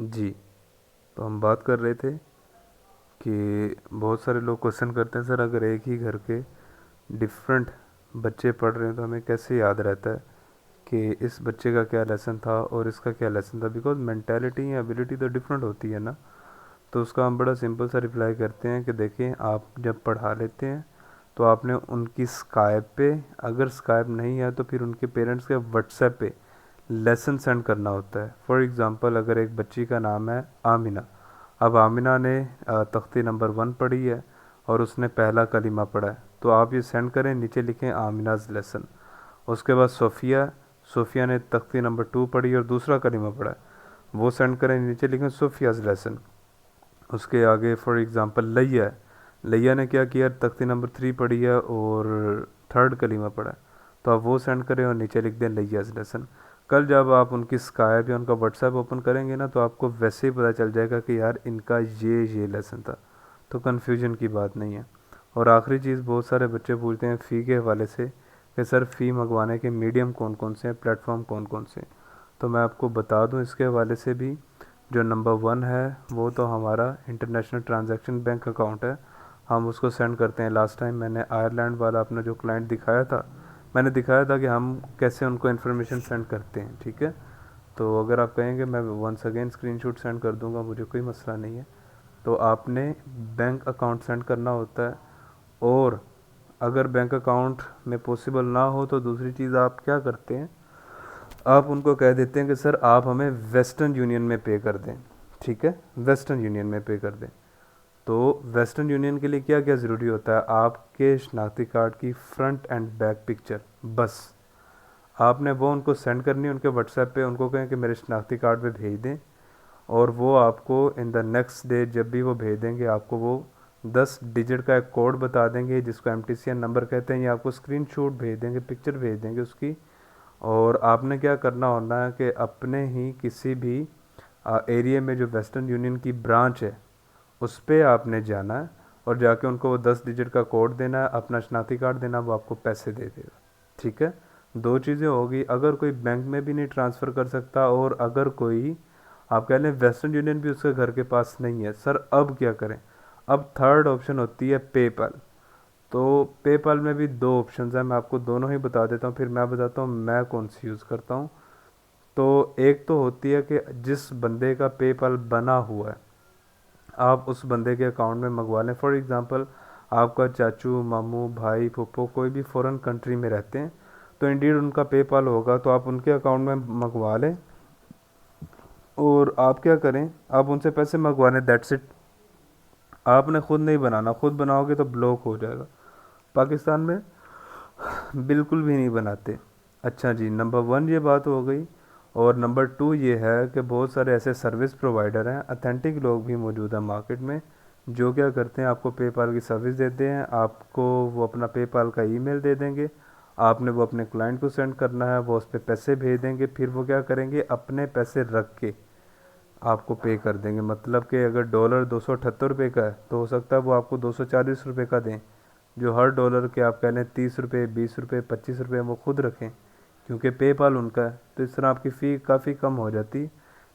जी, तो हम बात कर रहे थे कि बहुत सारे लोग क्वेश्चन करते हैं, सर अगर एक ही घर के डिफरेंट बच्चे पढ़ रहे हैं तो हमें कैसे याद रहता है कि इस बच्चे का क्या लेसन था और इसका क्या लेसन था, बिकॉज मैंटेलिटी या एबिलिटी तो डिफरेंट होती है ना। तो उसका हम बड़ा सिंपल सा रिप्लाई करते हैं कि देखिए, आप जब पढ़ा लेते हैं तो आपने उनकी स्काइप पे, अगर स्काइप नहीं है तो फिर उनके पेरेंट्स के व्हाट्सएप पे लेसन सेंड करना होता है। फॉर एग्ज़ाम्पल, अगर एक बच्ची का नाम है आमिना, अब आमिना ने तख्ती नंबर 1 पढ़ी है और उसने पहला कलीमा पढ़ा है, तो आप ये सेंड करें, नीचे लिखें आमिनाज लेसन। उसके बाद सोफ़िया, सोफ़िया ने तख्ती नंबर 2 पढ़ी और दूसरा कलीमा पढ़ा है, वो सेंड करें, नीचे लिखें सोफ़ियाज लेसन। उसके आगे फॉर एग्ज़ाम्पल लैया है, लैया ने क्या किया, तख्ती नंबर 3 पढ़ी है और थर्ड कलीमा पढ़ा है, तो आप वो सेंड करें और नीचे लिख दें लैयाज लेसन। कल जब आप उनकी स्काइप या उनका व्हाट्सएप ओपन करेंगे ना, तो आपको वैसे ही पता चल जाएगा कि यार इनका ये लेसन था, तो कन्फ्यूजन की बात नहीं है। और आखिरी चीज़, बहुत सारे बच्चे पूछते हैं फ़ी के हवाले से कि सर फ़ी मंगवाने के मीडियम कौन कौन से हैं, प्लेटफॉर्म कौन कौन से हैं। तो मैं आपको बता दूं इसके हवाले से भी, जो नंबर 1 है वो तो हमारा इंटरनेशनल ट्रांजैक्शन बैंक अकाउंट है, हम उसको सेंड करते हैं। लास्ट टाइम मैंने आयरलैंड वाला अपना जो क्लाइंट दिखाया था, मैंने दिखाया था कि हम कैसे उनको इन्फॉर्मेशन सेंड करते हैं, ठीक है। तो अगर आप कहेंगे मैं वंस अगेन स्क्रीनशॉट सेंड कर दूंगा, मुझे कोई मसला नहीं है। तो आपने बैंक अकाउंट सेंड करना होता है, और अगर बैंक अकाउंट में पॉसिबल ना हो तो दूसरी चीज़ आप क्या करते हैं, आप उनको कह देते हैं कि सर आप हमें वेस्टर्न यूनियन में पे कर दें, ठीक है, वेस्टर्न यूनियन में पे कर दें। तो वेस्टर्न यूनियन के लिए क्या क्या ज़रूरी होता है, आपके शनाख्ती कार्ड की फ्रंट एंड बैक पिक्चर, बस आपने वो उनको सेंड करनी है, उनके व्हाट्सएप पे उनको कहें कि मेरे शनाख्ती कार्ड पे भेज दें, और वो आपको इन द नेक्स्ट डे जब भी वो भेज देंगे, आपको वो 10 डिजिट का एक कोड बता देंगे जिसको MTCN नंबर कहते हैं, ये आपको स्क्रीनशॉट भेज देंगे, पिक्चर भेज देंगे उसकी। और आपने क्या करना होना है कि अपने ही किसी भी एरिया में जो वेस्टर्न यूनियन की ब्रांच है उस पर आपने जाना है, और जाके उनको वो 10 डिजिट का कोड देना है, अपना शनाख्ती कार्ड देना, वो आपको पैसे दे देगा, ठीक है। दो चीज़ें होगी, अगर कोई बैंक में भी नहीं ट्रांसफ़र कर सकता, और अगर कोई आप कह लें वेस्टर्न यूनियन भी उसके घर के पास नहीं है, सर अब क्या करें। अब थर्ड ऑप्शन होती है पेपल। तो पेपल में भी दो ऑप्शन हैं, मैं आपको दोनों ही बता देता हूँ, फिर मैं बताता हूँ मैं कौन सी यूज़ करता हूँ। तो एक तो होती है कि जिस बंदे का पेपल बना हुआ है, आप उस बंदे के अकाउंट में मंगवा लें। फॉर एग्ज़ाम्पल, आपका चाचू, मामू, भाई, फूफो कोई भी फॉरेन कंट्री में रहते हैं, तो इंडीड उनका पेपल होगा, तो आप उनके अकाउंट में मंगवा लें। और आप क्या करें, आप उनसे पैसे मंगवा लें, दैट्स इट। आपने खुद नहीं बनाना, खुद बनाओगे तो ब्लॉक हो जाएगा। पाकिस्तान में बिल्कुल भी नहीं बनाते। अच्छा जी, नंबर 1 ये बात हो गई। और नंबर 2 ये है कि बहुत सारे ऐसे सर्विस प्रोवाइडर हैं, अथेंटिक लोग भी मौजूद हैं मार्केट में, जो क्या करते हैं, आपको पेपाल की सर्विस देते हैं, आपको वो अपना पेपाल का ईमेल दे देंगे, आपने वो अपने क्लाइंट को सेंड करना है, वो उस पर पैसे भेज देंगे, फिर वो क्या करेंगे, अपने पैसे रख के आपको पे कर देंगे। मतलब कि अगर डॉलर 278 रुपये का है, तो हो सकता है वो आपको 240 रुपये का दें, जो हर डॉलर के आप कह लें 30 रुपये, 20 रुपये, 25 रुपये वो खुद रखें, क्योंकि पेपाल उनका है। तो इस तरह आपकी फ़ी काफ़ी कम हो जाती,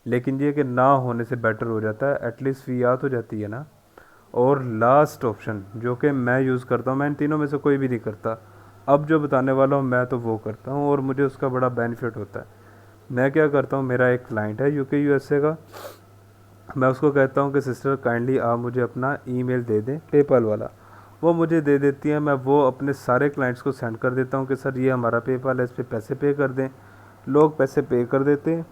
लेकिन ये कि ना होने से बेटर हो जाता है, एटलीस्ट फ़ी याद हो जाती है ना। और लास्ट ऑप्शन जो कि मैं यूज़ करता हूँ, मैं इन तीनों में से कोई भी नहीं करता, अब जो बताने वाला हूँ मैं तो वो करता हूँ, और मुझे उसका बड़ा बेनिफिट होता है। मैं क्या करता हूँ, मेरा एक क्लाइंट है UK USA का, मैं उसको कहता हूँ कि सिस्टर काइंडली आप मुझे अपना ईमेल दे दें पेपाल वाला, वो मुझे दे देती है, मैं वो अपने सारे क्लाइंट्स को सेंड कर देता हूँ कि सर ये हमारा पेपाल है, इस पर पैसे पे कर दें। लोग पैसे पे कर देते हैं,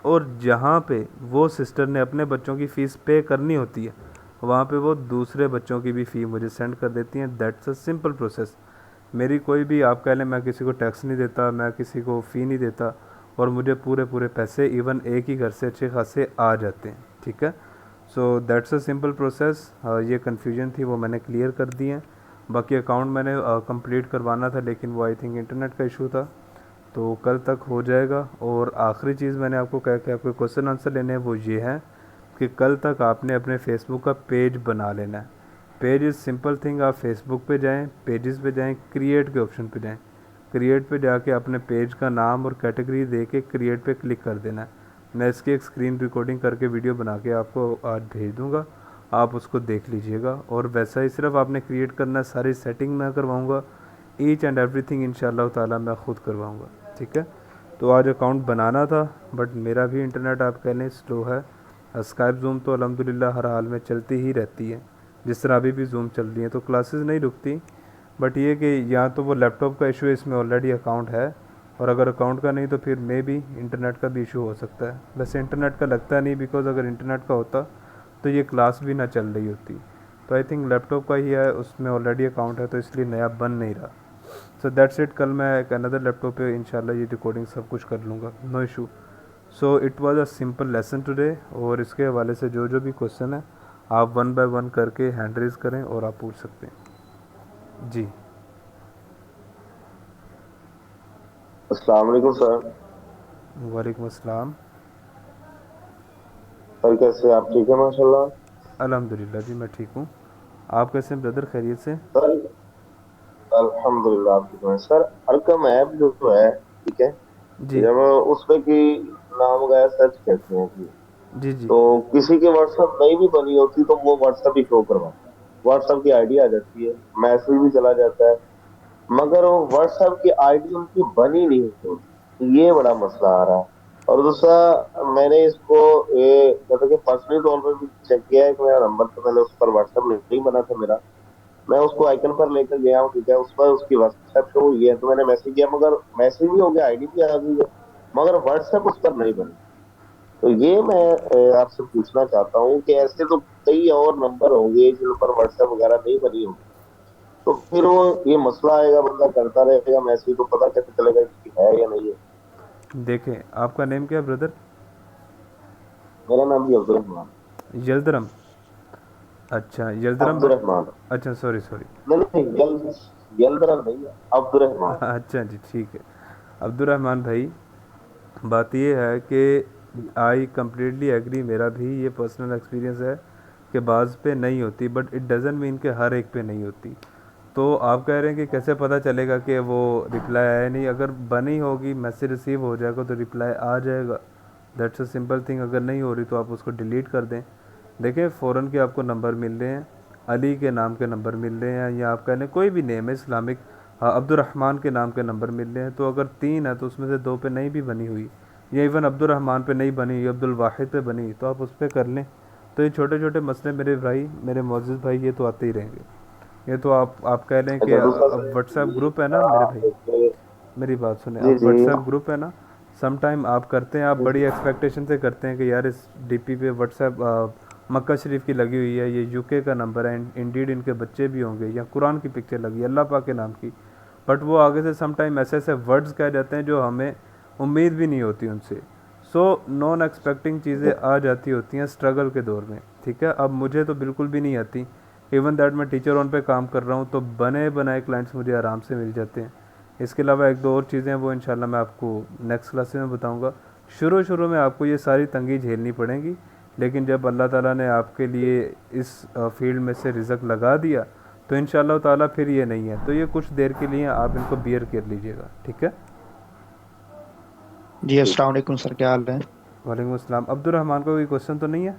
और जहाँ पे वो सिस्टर ने अपने बच्चों की फ़ीस पे करनी होती है, वहाँ पे वो दूसरे बच्चों की भी फ़ी मुझे सेंड कर देती हैं। That's a simple process. मेरी कोई भी आप कह लें, मैं किसी को टैक्स नहीं देता, मैं किसी को फ़ी नहीं देता, और मुझे पूरे पूरे पैसे इवन एक ही घर से अच्छे खासे आ जाते हैं, ठीक है। So that's a simple process. ये कन्फ्यूजन थी वो मैंने क्लियर कर दी है। बाकी अकाउंट मैंने कंप्लीट करवाना था, लेकिन वो आई थिंक इंटरनेट का इशू था, तो कल तक हो जाएगा। और आखिरी चीज़ मैंने आपको कहा कि आपको क्वेश्चन आंसर लेने हैं, वो ये है कि कल तक आपने अपने फेसबुक का पेज बना लेना है। पेज इज़ सिंपल थिंग, आप फेसबुक पे जाएं, पेजेस पे जाएं, क्रिएट के ऑप्शन पे जाएं, क्रिएट पे जाके अपने पेज का नाम और कैटेगरी दे के क्रिएट पे क्लिक कर देना है। मैं इसकी एक स्क्रीन रिकॉर्डिंग करके वीडियो बना के आपको आज भेज दूँगा, आप उसको देख लीजिएगा। और वैसा ही सिर्फ आपने क्रिएट करना है, सारी सेटिंग मैं करवाऊँगा, ईच एंड एवरीथिंग इंशाल्लाह ताला मैं ख़ुद करवाऊँगा, ठीक है। तो आज अकाउंट बनाना था, बट मेरा भी इंटरनेट आप कह लें स्लो है। स्काइप जूम तो अल्हम्दुलिल्लाह हर हाल में चलती ही रहती है, जिस तरह अभी भी जूम चल रही है, तो क्लासेस नहीं रुकती। बट ये कि या तो वो लैपटॉप का इशू है, इसमें ऑलरेडी अकाउंट है, और अगर अकाउंट का नहीं तो फिर मे भी इंटरनेट का भी इशू हो सकता है। वैसे इंटरनेट का लगता नहीं, बिकॉज अगर इंटरनेट का होता तो ये क्लास भी ना चल रही होती। तो आई थिंक लैपटॉप का ही है, उसमें ऑलरेडी अकाउंट है, तो इसलिए नया बन नहीं रहा। So that's it. कल मैं एक अनदर लैपटॉप पे इंशाल्लाह ये रिकॉर्डिंग सब कुछ कर लूँगा, no issue. So it was a simple lesson today. और इसके हवाले से जो जो भी क्वेश्चन है आप वन बाय वन करके हैंड रेज करें और आप पूछ सकते हैं जी। अस्सलाम वालेकुम सर। वालेकुम अस्सलाम। सर कैसे हैं आप? ठीक है माशाल्लाह। अल्हम्दुलिल्लाह जी, मैं ठीक हूँ। आप कैसे हैं ब्रदर, खैरियत से? सर अल्हम्दुलिल्लाह आप ठीक हैं सर। अरकम ऐप जो है, ठीक है, जी जब उसमें की नाम वगैरह सर्च करते हैं कि जी जी। तो किसी की व्हाट्सएप नहीं भी बनी होती तो वो व्हाट्सएप ही शो करवाता है। व्हाट्सएप की आईडी आ जाती है, मैसेज भी चला जाता है, मगर वो व्हाट्सएप की आईडी उनकी बनी नहीं होती। ये बड़ा मसला आ रहा है। और दूसरा, मैंने इसको मतलब कि पर्सनली तौर पर भी चेक किया है कि मेरा नंबर तो पहले उस पर व्हाट्सएप नहीं बना था मेरा। मैं उसको आइकन पर लेकर गया हूँ, ठीक है, उस पर उसकी व्हाट्सएप शो हुई है, तो मैंने मैसेज किया, मगर मैसेज भी हो गया, आईडी भी आ गई है, मगर व्हाट्सएप उस पर नहीं बनी। तो ये मैं आपसे पूछना चाहता हूँ कि ऐसे तो कई और नंबर होंगे जिन पर व्हाट्सएप वगैरह नहीं बनी होगी, तो फिर वो ये मसला आएगा, बंदा करता रहेगा मैसेज, तो पता कैसे चलेगा कि है या नहीं है। देखें, आपका नेम क्या है ब्रदर? मेरा नाम भी अब्दुल रहमान। यल्दरम? अच्छा यल्दरम अब्दुल भाई। रहमान। अच्छा सॉरी सॉरी। नहीं नहीं, यलदरम नहीं है, अब्दुल रहमान। अच्छा जी ठीक है। अब्दुलरहमान भाई, बात ये है कि आई कम्प्लीटली एग्री, मेरा भी ये पर्सनल एक्सपीरियंस है कि बाज़ पे नहीं होती, बट इट डज़न मीन कि हर एक पे नहीं होती। तो आप कह रहे हैं कि कैसे पता चलेगा कि वो रिप्लाई आया नहीं? अगर बनी होगी, मैसेज रिसीव हो जाएगा तो रिप्लाई आ जाएगा, दैट्स अ सिंपल थिंग। अगर नहीं हो रही तो आप उसको डिलीट कर दें। देखें, फ़ौरन के आपको नंबर मिल रहे हैं, अली के नाम के नंबर मिल रहे हैं, या आप कह लें कोई भी नेम है इस्लामिक, हाँ, अब्दुलरहमान के नाम के नंबर मिल रहे हैं। तो अगर तीन है तो उसमें से दो पे नहीं भी बनी हुई, या इवन अब्दुलरहमान पे नहीं बनी, अब्दुल वाहिद पे बनी, तो आप उस पर कर लें। तो ये छोटे छोटे मसले मेरे भाई, मेरे मोअज़्ज़िज़ भाई, ये तो आते ही रहेंगे। ये तो आप कह लें कि अच्छा दूसरा अब सर, व्हाट्सएप ये ग्रुप है ना मेरे भाई, एक मेरी बात सुने, जी अब जी व्हाट्सएप ग्रुप है ना, सम टाइम आप करते हैं, आप जी बड़ी जी। एक्सपेक्टेशन से करते हैं कि यार इस डीपी पे व्हाट्सएप मक्का शरीफ की लगी हुई है, ये यूके का नंबर है, इंडीड इनके बच्चे भी होंगे, या कुरान की पिक्चर लगी है अल्लाह पाक के नाम की। बट वो आगे से सम टाइम ऐसे ऐसे वर्ड्स कह जाते हैं जो हमें उम्मीद भी नहीं होती उनसे। सो नॉन एक्सपेक्टिंग चीज़ें आ जाती होती हैं स्ट्रगल के दौर में, ठीक है। अब मुझे तो बिल्कुल भी नहीं आती, इवन दैट मैं टीचर ऑन पे काम कर रहा हूँ, तो बने बनाए क्लाइंट्स मुझे आराम से मिल जाते हैं। इसके अलावा एक दो और चीज़ें हैं, वो इंशाल्लाह मैं आपको नेक्स्ट क्लास में बताऊंगा। शुरू शुरू में आपको ये सारी तंगी झेलनी पड़ेगी, लेकिन जब अल्लाह ताला ने आपके लिए इस फील्ड में से रिज़क लगा दिया तो इंशाल्लाह ताला फिर ये नहीं है। तो ये कुछ देर के लिए आप इनको बियर कर लीजिएगा, ठीक है। जी अस्सलाम वालेकुम सर, क्या हाल है? वालेकुम अस्सलाम। अब्दुलरहमान को कोई क्वेश्चन तो नहीं है?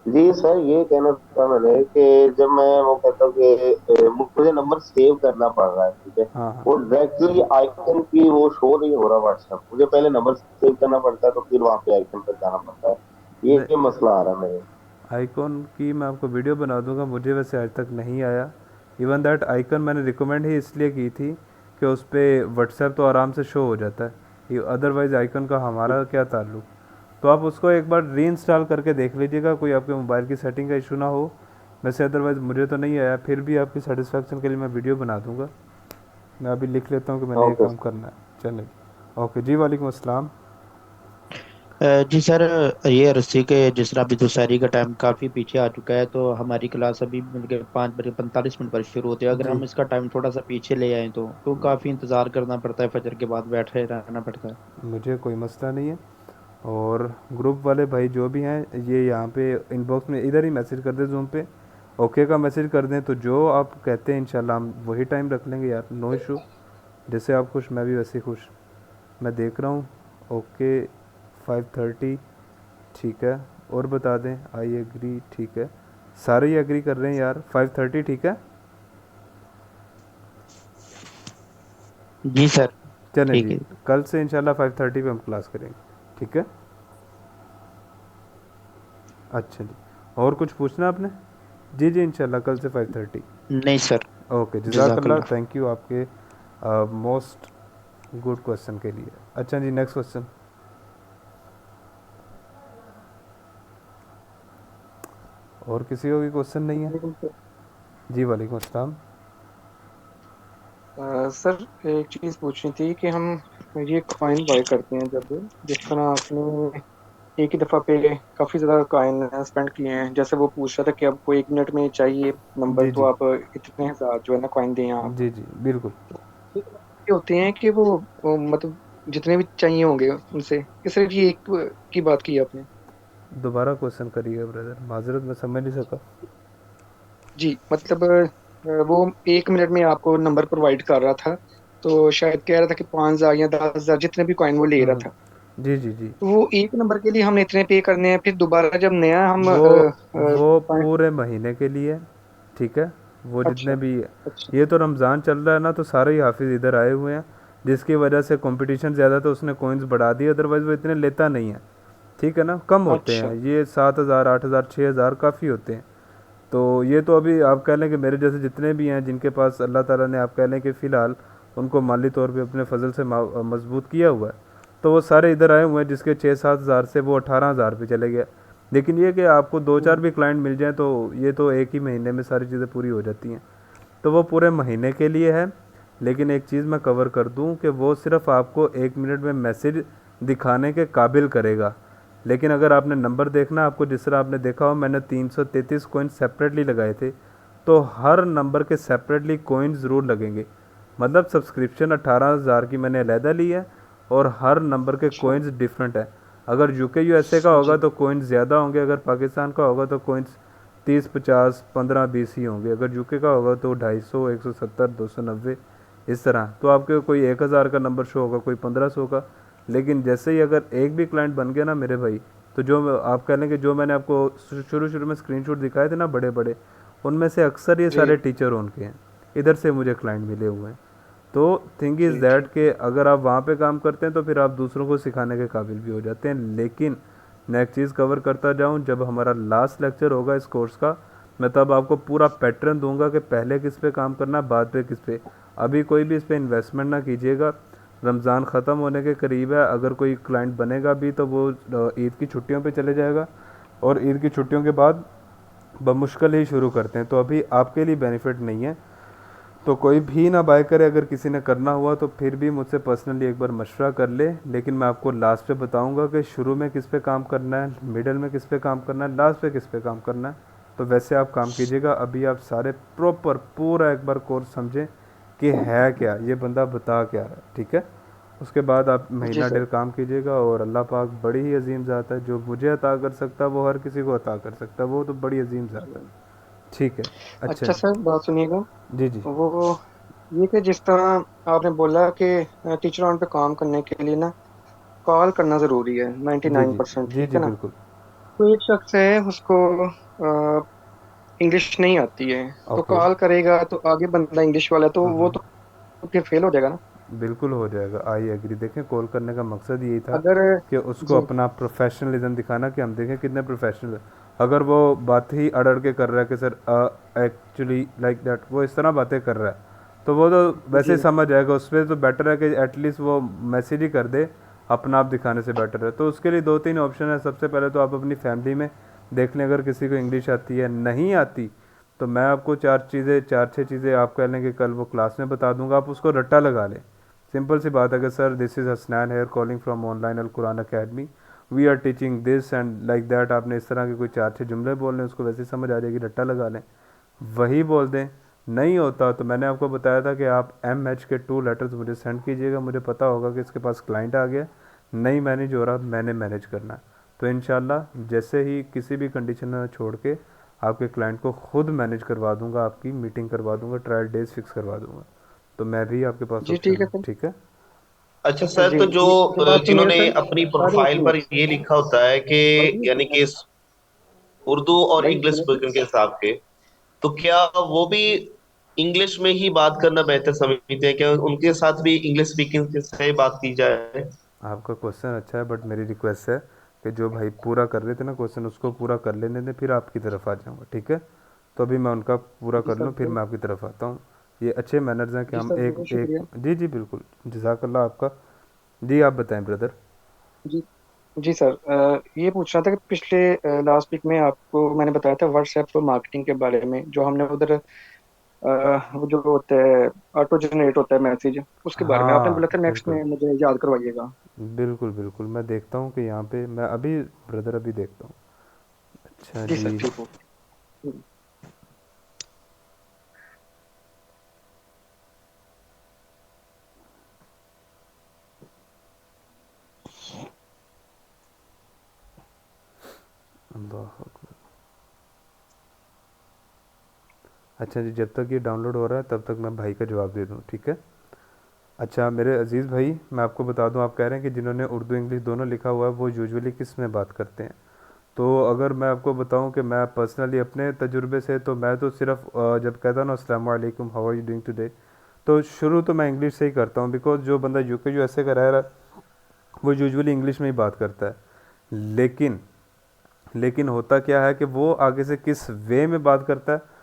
जी सर, ये कहना था मैंने कि जब मैं वो कहता हूँ कि मुझे नंबर सेव करना पड़ रहा है, ठीक है, हाँ हाँ। वो डायरेक्टली आइकन की वो शो नहीं हो रहा व्हाट्सएप, मुझे पहले नंबर सेव करना पड़ता है, तो फिर वहां पे आइकन पर जाना पड़ता है। नहीं, ये मसला आ रहा है मेरे। आइकॉन की मैं आपको वीडियो बना दूंगा, मुझे वैसे आज तक नहीं आया। इवन दैट आइकन मैंने रिकमेंड ही इसलिए की थी कि उस पर व्हाट्सएप तो आराम से शो हो जाता है, ये अदरवाइज़ आइकन का हमारा क्या ताल्लुक। तो आप उसको एक बार री इंस्टॉल करके देख लीजिएगा, कोई आपके मोबाइल की सेटिंग का इशू ना हो। वैसे अदरवाइज़ मुझे तो नहीं आया, फिर भी आपकी सेटिस्फेक्शन के लिए मैं वीडियो बना दूंगा। मैं अभी लिख लेता हूँ कि मैंने ये ओके काम करना है। चलिए, ओके जी, वालेकुम अस्सलाम। जी सर, ये रस्सी के जिस तरह अभी दोपहरी का टाइम काफ़ी पीछे आ चुका है, तो हमारी क्लास अभी मिल के 5 बजे 45 मिनट पर शुरू होती है। अगर जी, हम इसका टाइम थोड़ा सा पीछे ले आए तो काफ़ी इंतज़ार करना पड़ता है, फजर के बाद बैठे रहना पड़ता है। मुझे कोई मसला नहीं है। और ग्रुप वाले भाई जो भी हैं, ये यहाँ पे इनबॉक्स में इधर ही मैसेज कर दें, जूम पे ओके का मैसेज कर दें, तो जो आप कहते हैं इंशाल्लाह हम वही टाइम रख लेंगे यार, नो इशू। जैसे आप खुश मैं भी वैसे ही खुश। मैं देख रहा हूँ, ओके 5:30 ठीक है। और बता दें आई एग्री ठीक है। सारे ही एग्री कर रहे हैं यार, 5:30 ठीक है। जी सर। चलें ठीक जी, है। कल से इंशाल्लाह 5:30 पे हम क्लास करेंगे, ठीक है। अच्छा जी, और कुछ पूछना आपने? जी जी, इंशाल्लाह कल से 5:30। नहीं सर। ओके, जज़ाकल्लाह, जजाकल्ला। थैंक यू आपके मोस्ट गुड क्वेश्चन के लिए। अच्छा जी, नेक्स्ट क्वेश्चन। और किसी को भी क्वेश्चन नहीं है? वालेकुम सर। जी वालेकुम अस्सलाम। सर एक चीज़ पूछनी थी कि हम ये कॉइन बाय करते हैं जब, जिस तरह आपने एक ही दफ़ा पे काफ़ी ज़्यादा कॉइन स्पेंड किए हैं, जैसे वो पूछ रहा था कि आपको 1 मिनट में चाहिए नंबर जी तो जी आप इतने हज़ार जो है ना कॉइन दें आप। जी जी बिल्कुल। ये होते हैं कि वो मतलब जितने भी चाहिए होंगे उनसे, कि सिर्फ ये एक की बात की आपने। दोबारा क्वेश्चन करिएगा ब्रदर, माजरत मैं समझ नहीं सका। जी मतलब वो 1 मिनट में आपको नंबर प्रोवाइड कर रहा था, तो शायद कह रहा था कि 5,000 या 10,000 जितने भी कॉइन वो ले रहा था। जी जी जी। तो वो एक नंबर के लिए हमने इतने पे करने हैं, फिर दोबारा जब नया हम वो वो पूरे महीने के लिए, ठीक है, वो जितने अच्छा भी। अच्छा ये तो रमज़ान चल रहा है ना, तो सारे ही हाफिज़ इधर आए हुए हैं, जिसकी वजह से कंपटीशन ज़्यादा, तो उसने कॉइन्स बढ़ा दिए, अदरवाइज़ वो इतने लेता नहीं है, ठीक है ना, कम होते अच्छा हैं ये, 7,000 8,000 6,000 काफ़ी होते हैं। तो ये तो अभी आप कह लें कि मेरे जैसे जितने भी हैं जिनके पास अल्लाह ताला ने, आप कह लें कि फ़िलहाल उनको माली तौर पे अपने फजल से मजबूत किया हुआ है, तो वो सारे इधर आए हुए हैं, जिसके 6-7 हज़ार से वो 18,000 पे चले गए। लेकिन ये कि आपको दो चार हम्म, भी क्लाइंट मिल जाएं तो ये तो एक ही महीने में सारी चीज़ें पूरी हो जाती हैं। तो वो पूरे महीने के लिए है। लेकिन एक चीज़ मैं कवर कर दूं कि वो सिर्फ आपको 1 मिनट में मैसेज दिखाने के काबिल करेगा। लेकिन अगर आपने नंबर देखना, आपको जिस तरह आपने देखा हो, मैंने 333 कॉइन सेपरेटली लगाए थे, तो हर नंबर के सेपरेटली कॉइन ज़रूर लगेंगे। मतलब सब्सक्रिप्शन 18,000 की मैंने अलहदा ली है, और हर नंबर के अच्छा कॉइन्स डिफरेंट है। अगर यूके यूएसए का होगा जी तो कॉइन्स ज़्यादा होंगे, अगर पाकिस्तान का होगा तो कॉइन्स 30 50 15 20 ही होंगे, अगर यूके का होगा तो 250 170 290 इस तरह। तो आपके कोई 1,000 का नंबर शो होगा, कोई 1,500 का। लेकिन जैसे ही अगर एक भी क्लाइंट बन गया ना मेरे भाई, तो जो आप कह लें कि जो मैंने आपको शुरू शुरू में स्क्रीनशॉट दिखाए थे ना बड़े बड़े, उनमें से अक्सर ये जी सारे टीचर उनके हैं, इधर से मुझे क्लाइंट मिले हुए हैं। तो थिंग इज़ जी दैट ठीक है। कि अगर आप वहाँ पे काम करते हैं तो फिर आप दूसरों को सिखाने के काबिल भी हो जाते हैं। लेकिन मैं एक चीज़ कवर करता जाऊँ, जब हमारा लास्ट लेक्चर होगा इस कोर्स का, मैं तब आपको पूरा पैटर्न दूंगा कि पहले किस पे काम करना, बाद पे किस पे। अभी कोई भी इस पे इन्वेस्टमेंट ना कीजिएगा। रमज़ान ख़त्म होने के करीब है, अगर कोई क्लाइंट बनेगा भी तो वो ईद की छुट्टियों पे चले जाएगा, और ईद की छुट्टियों के बाद बमुश्किल ही शुरू करते हैं, तो अभी आपके लिए बेनिफिट नहीं है। तो कोई भी ना बाय करे, अगर किसी ने करना हुआ तो फिर भी मुझसे पर्सनली एक बार मशवरा कर ले। लेकिन मैं आपको लास्ट पे बताऊंगा कि शुरू में किस पे काम करना है, मिडल में किस पे काम करना है, लास्ट पे किस पे काम करना है। तो वैसे आप काम कीजिएगा। अभी आप सारे प्रॉपर पूरा एक बार कोर्स समझें कि है क्या, ये बंदा बता क्या रहा है, ठीक है। उसके बाद आप जी महीना सर। डेढ़ काम कीजिएगा, और अल्लाह पाक बड़ी ही अजीम ज़ात है, जो मुझे अता कर सकता है वो हर किसी को अता कर सकता है, वो तो बड़ी अजीम ज़ात है। ठीक है। अच्छा अच्छा जी। सर बात सुनिएगा। जी जी वो ये कि जिस तरह आपने बोला कि टीचर ऑन पे काम करने के लिए ना कॉल करना ज़रूरी है नाइन्टी जी नाइन जी परसेंट जी ठीक जी है ना। बिल्कुल। तो एक शख्स है उसको इंग्लिश नहीं आती है, तो ओके। कॉल करेगा तो आगे बंदा इंग्लिश वाला है, तो वो तो फिर फेल हो जाएगा ना। बिल्कुल हो जाएगा, आई एग्री। देखें, कॉल करने का मकसद यही था अगर कि उसको जी अपना प्रोफेशनलिज्म दिखाना, कि हम देखें कितने प्रोफेशनल है। अगर वो बात ही अड़ अड़ के कर रहा है कि सर एक्चुअली लाइक दैट, वो इस तरह बातें कर रहा है, तो वो तो वैसे जी ही समझ जाएगा। उस पर तो बेटर है कि एटलीस्ट वो मैसेज ही कर दे, अपना आप दिखाने से बेटर है। तो उसके लिए दो तीन ऑप्शन है। सबसे पहले तो आप अपनी फैमिली में देख लें, अगर किसी को इंग्लिश आती है, नहीं आती तो मैं आपको चार चीज़ें, चार छः चीज़ें आप कह लें कि कल वो क्लास में बता दूंगा, आप उसको रट्टा लगा लें। सिंपल सी बात है कि sir this is Hasnain here calling from online al Quran academy, we are teaching this and like that. आपने इस तरह के कोई चार छः जुमले बोल लें, उसको वैसे ही समझ आ जाएगी, रट्टा लगा लें, वही बोल दें। नहीं होता तो मैंने आपको बताया था कि आप एम एच के 2 लेटर्स मुझे सेंड कीजिएगा, मुझे पता होगा कि इसके पास क्लाइंट आ गया, नहीं मैनेज हो रहा, मैंने मैनेज करना है। तो इंशाल्लाह जैसे ही किसी भी कंडीशन में छोड़ के आपके क्लाइंट को खुद मैनेज करवा दूंगा, आपकी मीटिंग करवा दूंगा, ट्रायल डेज फिक्स करवा दूंगा। तो मैं भी आपके पास जी ऑप्शन ठीक है हूँ, सर। ठीक है। अच्छा सर, जी तो जो ये जो बात सुनिए जिन्होंने सर, अपनी सारे प्रोफाइल सुनिए, पर ये लिखा होता है कि भाई नहीं यानी सुन कि रहे, उर्दू और भाई इंग्लिश सुनिए सर। स्पीकिंग के हिसाब के, तो क्या वो भी इंग्लिश में ही बात करना बेहतर समझते हैं? क्या उनके साथ भी इंग्लिश स्पीकिंग से ही बात की जाए? आपका क्वेश्चन अच्छा है, बट मेरी रिक्वेस्ट है कि जो भाई पूरा कर रहे थे ना क्वेश्चन, उसको पूरा कर लेने दें, फिर आपकी तरफ आ जाऊँगा, ठीक है? तो अभी मैं उनका पूरा जी कर सर लूँ, फिर मैं आपकी तरफ आता हूँ। ये अच्छे मैनर्स हैं कि जी हम सर, एक बहुत एक शुक्रिया। जी जी बिल्कुल, जज़ाकल्लाह आपका। जी आप बताएं ब्रदर। जी जी सर, ये पूछना था कि पिछले लास्ट वीक में आपको मैंने बताया था व्हाट्सएप मार्केटिंग के बारे में, जो हमने उधर वो जो होता है ऑटो जनरेट होता है मैसेज, उसके बारे में आपने बोला हाँ था नेक्स्ट बिल्कुल में मुझे याद करवाइएगा। बिल्कुल बिल्कुल, मैं देखता हूँ कि यहाँ पे मैं अभी ब्रदर अभी देखता हूँ। अच्छा जी सर जी। ठीक हो। हम्म, अल्लाह अकबर। अच्छा जी, जब तक ये डाउनलोड हो रहा है तब तक मैं भाई का जवाब दे दूँ, ठीक है? अच्छा मेरे अज़ीज़ भाई, मैं आपको बता दूं, आप कह रहे हैं कि जिन्होंने उर्दू इंग्लिश दोनों लिखा हुआ है वो यूजुअली किस में बात करते हैं। तो अगर मैं आपको बताऊं कि मैं पर्सनली अपने तजुर्बे से, तो मैं तो सिर्फ जब कहता हूँ ना अस्सलाम वालेकुम, how are you doing today, तो शुरू तो मैं इंग्लिश से ही करता हूँ, बिकॉज जो बंदा यूके यूएसए का रह रहा है वो यूजुअली इंग्लिश में ही बात करता है। लेकिन लेकिन होता क्या है कि वो आगे से किस वे में बात करता है।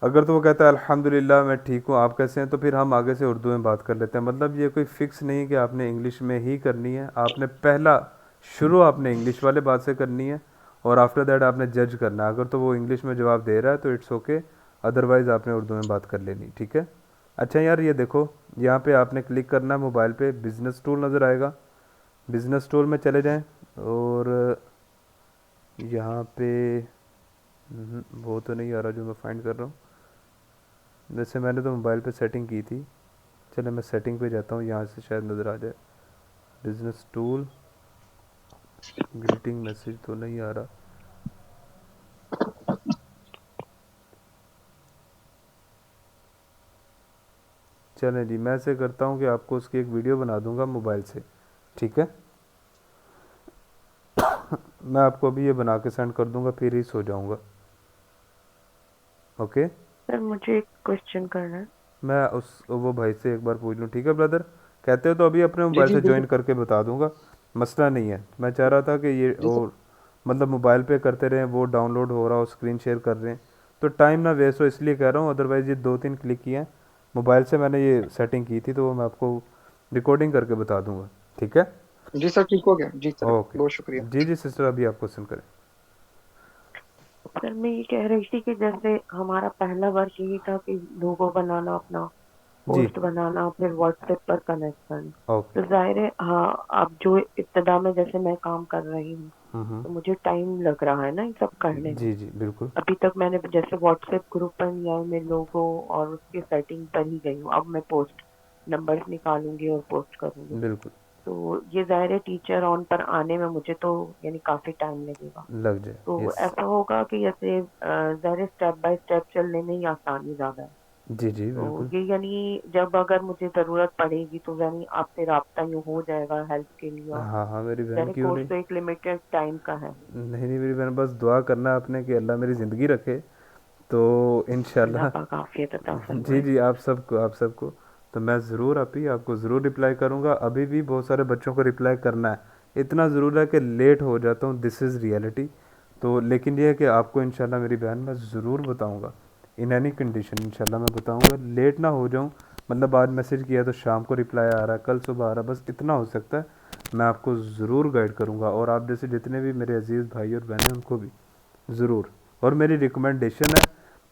अगर तो वो कहता है अल्हम्दुलिल्लाह मैं ठीक हूँ, आप कैसे हैं, तो फिर हम आगे से उर्दू में बात कर लेते हैं। मतलब ये कोई फ़िक्स नहीं है कि आपने इंग्लिश में ही करनी है, आपने पहला शुरू आपने इंग्लिश वाले बात से करनी है, और आफ्टर दैट आपने जज करना है। अगर तो वो इंग्लिश में जवाब दे रहा है तो इट्स ओके, अदरवाइज़ आपने उर्दू में बात कर लेनी, ठीक है? अच्छा यार ये देखो, यहाँ पे आपने क्लिक करना है मोबाइल पे, बिज़नेस टूल नज़र आएगा, बिज़नेस टूल में चले जाएं, और यहाँ पे वो तो नहीं आ रहा जो मैं फाइंड कर रहा हूँ। वैसे मैंने तो मोबाइल पे सेटिंग की थी, चलो मैं सेटिंग पे जाता हूँ, यहाँ से शायद नज़र आ जाए। बिजनेस टूल, ग्रीटिंग मैसेज तो नहीं आ रहा। चलें जी, मैं ऐसे करता हूँ कि आपको उसकी एक वीडियो बना दूंगा मोबाइल से, ठीक है? मैं आपको अभी ये बना के सेंड कर दूंगा, फिर ही सो जाऊंगा। ओके। सर मुझे एक क्वेश्चन करना है। मैं उस वो भाई से एक बार पूछ लूँ, ठीक है ब्रदर? कहते हो तो अभी अपने जी मोबाइल जी से ज्वाइन बिल्कुल। करके बता दूंगा, मसला नहीं है। मैं चाह रहा था कि ये जी सर। और मतलब मोबाइल पे करते रहें, वो डाउनलोड हो रहा हो, स्क्रीन शेयर कर रहे हैं, तो टाइम ना वेस्ट हो, इसलिए कह रहा हूँ। अदरवाइज़ ये दो तीन क्लिक किए हैं, मोबाइल से मैंने ये सेटिंग की थी, तो वो मैं आपको रिकॉर्डिंग करके बता दूंगा, ठीक है? जी सर ठीक हो गया, जी सर ओके। बहुत शुक्रिया। जी जी सिस्टर, अभी आप क्वेश्चन करें। सर मैं ये कह रही थी कि जैसे हमारा पहला वर्क यही था कि लोगो बनाना, अपना जी। पोस्ट बनाना, फिर व्हाट्सएप पर कनेक्ट करना। ओके। तो जाहिर है हाँ, अब जो इब्तदा में जैसे मैं काम कर रही हूँ हम्म। तो मुझे टाइम लग रहा है ना ये सब करने में। जी जी बिल्कुल। अभी तक मैंने जैसे व्हाट्सएप ग्रुप पर नहीं आई, मैं लोगो और उसकी सेटिंग पर ही गई हूँ। अब मैं पोस्ट नंबर्स निकालूंगी और पोस्ट करूंगी। बिल्कुल। तो ये जाहिर है टीचर ऑन पर आने में मुझे तो यानी काफी टाइम लगेगा। लग जाए, तो यस। ऐसा होगा कि जैसे ज़ाहिर स्टेप बाय स्टेप चलने में ही आसानी ज़्यादा है। जी जी तो बिल्कुल। ये यानी जब अगर मुझे ज़रूरत पड़ेगी तो यानी आपसे राब्ता यूँ हो जाएगा हेल्प के लिए। और हाँ हाँ मेरी बहन, यानी क्यों कोर्स नहीं। तो एक लिमिटेड टाइम का है। नहीं नहीं मेरी बहन, बस दुआ करना है आपने कि अल्लाह मेरी ज़िंदगी रखे, तो अल्लाह इंशाल्लाह। पाक आफियत अता जी फरमाए। जी, आप सबको, आप सबको। तो मैं ज़रूर आपी आपको ज़रूर रिप्लाई करूँगा, अभी भी बहुत सारे बच्चों को रिप्लाई करना है। इतना ज़रूर है कि लेट हो जाता हूँ, दिस इज़ रियलिटी। तो लेकिन ये है कि आपको इंशाल्लाह मेरी बहन मैं ज़रूर बताऊँगा, इन एनी कंडीशन इंशाल्लाह मैं बताऊँगा, लेट ना हो जाऊँ। मतलब आज मैसेज किया तो शाम को रिप्लाई आ रहा है, कल सुबह आ रहा है, बस इतना हो सकता है। मैं आपको ज़रूर गाइड करूँगा, और आप जैसे जितने भी मेरे अजीज़ भाई और बहनें हैं उनको भी ज़रूर। और मेरी रिकमेंडेशन है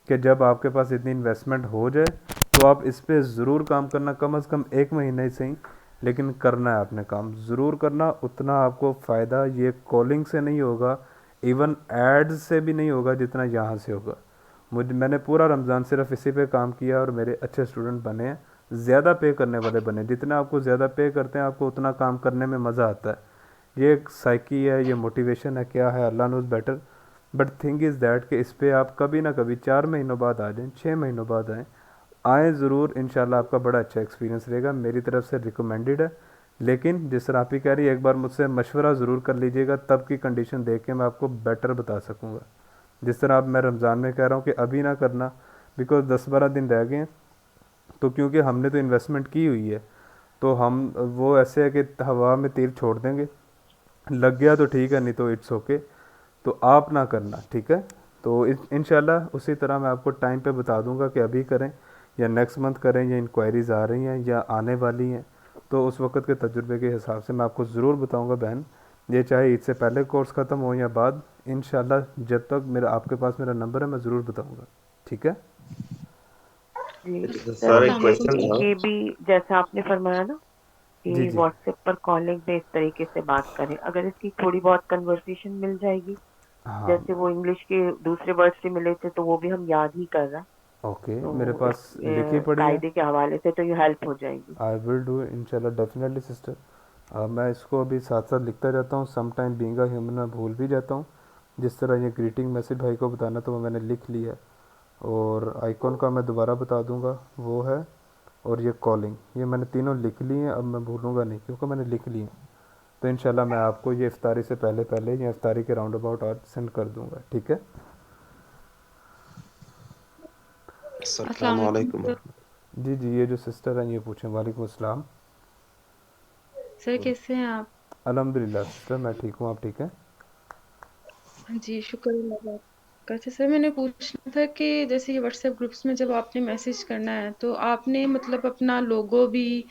कि जब आपके पास इतनी इन्वेस्टमेंट हो जाए तो आप इस पे ज़रूर काम करना, कम से कम एक महीना ही सही, लेकिन करना है आपने काम ज़रूर करना। उतना आपको फ़ायदा ये कॉलिंग से नहीं होगा, इवन एड्स से भी नहीं होगा जितना यहाँ से होगा। मैंने पूरा रमज़ान सिर्फ इसी पे काम किया और मेरे अच्छे स्टूडेंट बने हैं, ज़्यादा पे करने वाले बने। जितना आपको ज़्यादा पे करते हैं आपको उतना काम करने में मज़ा आता है। ये एक साइकी है, ये मोटिवेशन है, क्या है Allah knows better. But thing is that कि इस पे आप कभी ना कभी 4 महीनों बाद आ जाएं, 6 महीनों बाद आएँ, आएँ ज़रूर, इंशाल्लाह आपका बड़ा अच्छा एक्सपीरियंस रहेगा, मेरी तरफ से रिकमेंडेड है। लेकिन जिस तरह आप ही कह रही है, एक बार मुझसे मशवरा ज़रूर कर लीजिएगा, तब की कंडीशन देख के मैं आपको बेटर बता सकूँगा। जिस तरह आप मैं रमज़ान में कह रहा हूँ कि अभी ना करना, बिकॉज 10-12 दिन रह गए हैं, तो क्योंकि हमने तो इन्वेस्टमेंट की हुई है, तो हम वो ऐसे है कि हवा में तीर छोड़ देंगे, लग गया तो ठीक है, नहीं तो इट्स ओके। तो आप ना करना, ठीक है। तो इंशाल्लाह उसी तरह मैं आपको टाइम पे बता दूंगा कि अभी करें या नेक्स्ट मंथ करें, या इंक्वायरीज़ आ रही हैं या आने वाली हैं, तो उस वक्त के तजुर्बे के हिसाब से मैं आपको ज़रूर बताऊंगा बहन। ये चाहे इससे पहले कोर्स ख़त्म हो या बाद, इंशाल्लाह जब तक मेरा आपके पास मेरा नंबर है मैं ज़रूर बताऊंगा, ठीक है। जी सर, सर एक अस्सलाम क्वेश्चन वालेकुम। था। ये भी जैसा आपने फरमाया ना जी कि जी। व्हाट्सएप पर कॉलिंग पे इस तरीके से बात करें, अगर इसकी थोड़ी बहुत कन्वर्सेशन मिल जाएगी, हाँ। जैसे वो इंग्लिश के दूसरे वर्ड से मिले थे तो वो भी हम याद ही कर रहे हैं, ओके, मेरे तो इस पास लिखी पड़ी है। कायदे के हवाले से तो ये हेल्प हो जाएगी। आई विल डू इंशाल्लाह डेफिनेटली सिस्टर। मैं इसको अभी साथ साथ लिखता जाता हूँ, some time being a human मैं भूल भी जाता हूँ। जिस तरह ये ग्रीटिंग मैसेज भाई को बताना, तो वो मैंने लिख लिया है। और आइकॉन का मैं दोबारा बता दूंगा, वो है। और ये कॉलिंग, ये मैंने तीनों लिख ली हैं, अब मैं भूलूंगा नहीं क्योंकि मैंने लिख ली हैं। तो इंशाल्लाह मैं आपको ये इफ्तारी से पहले पहले या इफ्तारी के राउंड अबाउट आज सेंड कर दूंगा, ठीक है। अस्सलाम अस्सलाम वालेकुम वालेकुम। सर। जी जी, ये जो सिस्टर हैं ये पूछें, वालेकुम अस्सलाम। सर कैसे हैं आप? अल्हम्दुलिल्लाह सिस्टर, मैं ठीक हूँ, आप ठीक हैं। हाँ जी, शुक्र अल्लाह का। अच्छा सर, मैंने पूछना था कि जैसे ये व्हाट्सएप ग्रुप्स में जब आपने मैसेज करना है तो आपने मतलब अपना लोगो भी,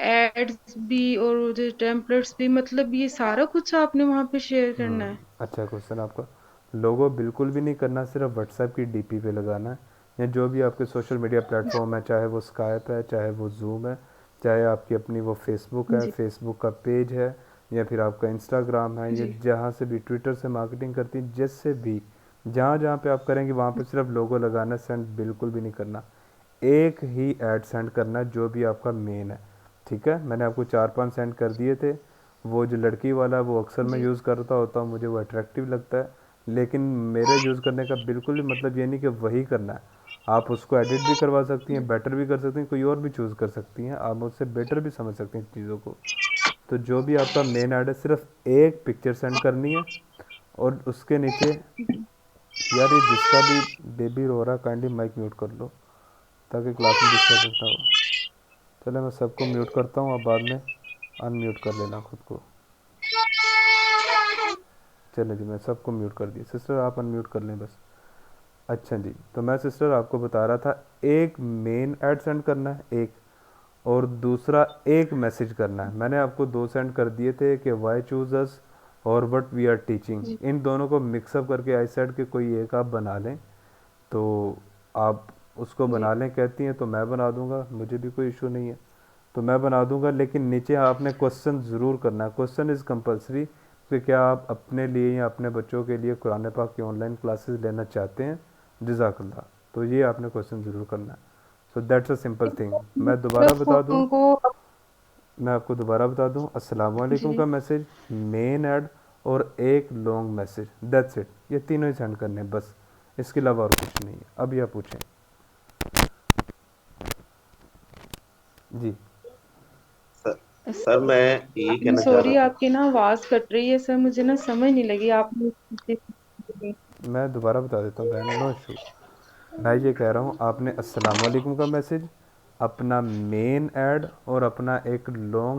एड्स भी और जो टेम्पलेट्स भी, मतलब ये सारा कुछ आपने वहाँ पे शेयर करना है? अच्छा क्वेश्चन आपका। लोगो बिल्कुल भी नहीं करना, सिर्फ व्हाट्सएप की डीपी पे लगाना है, या जो भी आपके सोशल मीडिया प्लेटफॉर्म है, चाहे वो स्काइप है, चाहे वो जूम है, चाहे आपकी अपनी वो फेसबुक है, जी फेसबुक का पेज है, या फिर आपका इंस्टाग्राम है, ये जी। जहाँ से भी, ट्विटर से मार्केटिंग करती हैं, जिससे भी जहाँ जहाँ पे आप करेंगे वहाँ पे सिर्फ लोगो लगाना है, सेंड बिल्कुल भी नहीं करना। एक ही ऐड सेंड करना है जो भी आपका मेन है, ठीक है। मैंने आपको 4-5 सेंड कर दिए थे। वो जो लड़की वाला, वो अक्सर मैं जी यूज़ करता होता हूँ, मुझे वो अट्रैक्टिव लगता है। लेकिन मेरे यूज़ करने का बिल्कुल भी मतलब ये नहीं कि वही करना है। आप उसको एडिट भी करवा सकती हैं, बेटर भी कर सकती हैं, कोई और भी चूज़ कर सकती हैं, आप मुझसे बेटर भी समझ सकती हैं चीज़ों को। तो जो भी आपका मेन ऐड है, सिर्फ एक पिक्चर सेंड करनी है। और उसके नीचे, यार ये जिसका भी बेबी रो रहा है, काइंडली माइक म्यूट कर लो, ताकि क्लास में डिस्टर्बेंस ना हो। चले मैं सबको म्यूट करता हूँ, आप बाद में अनम्यूट कर लेना खुद को। चले जी, मैं सबको म्यूट कर दिया, सिस्टर आप अनम्यूट कर लें बस। अच्छा जी, तो मैं सिस्टर आपको बता रहा था, एक मेन ऐड सेंड करना है एक, और दूसरा एक मैसेज करना है। मैंने आपको दो सेंड कर दिए थे कि वाई चूज अस और व्हाट वी आर टीचिंग, जी। इन दोनों को मिक्सअप करके आई सेड के कोई एक आप बना लें। तो आप उसको जी बना लें कहती हैं, तो मैं बना दूंगा, मुझे भी कोई इशू नहीं है। तो मैं बना दूंगा, लेकिन नीचे आपने क्वेश्चन ज़रूर करना है, क्वेश्चन इज़ कंपलसरी, कि क्या आप अपने लिए या अपने बच्चों के लिए कुरान पाक की ऑनलाइन क्लासेस लेना चाहते हैं, जज़ाकल्लाह। तो ये आपने क्वेश्चन ज़रूर करना है। So that's a simple thing. मैं दोबारा मतलब बता दूं, उनको। मैं आपको दोबारा बता दूं, अस्सलाम वालेकुम जी का मैसेज, मेन ऐड, और एक लॉन्ग मैसेज, दैट्स इट। ये तीनों ही सेंड करने हैं बस, इसके अलावा और कुछ नहीं है। अभी आप पूछें जी। सर सर मैं यही कहना चाह सॉरी, रहा था। आपकी ना आवाज कट रही है सर, मुझे ना समझ नहीं लगी आपने। मैं दोबारा बता देता हूँ बहन, नो इशू। मैं ये कह रहा हूँ, आपने अस्सलाम वालेकुम का मैसेज, अपना मेन ऐड, और अपना एक लॉन्ग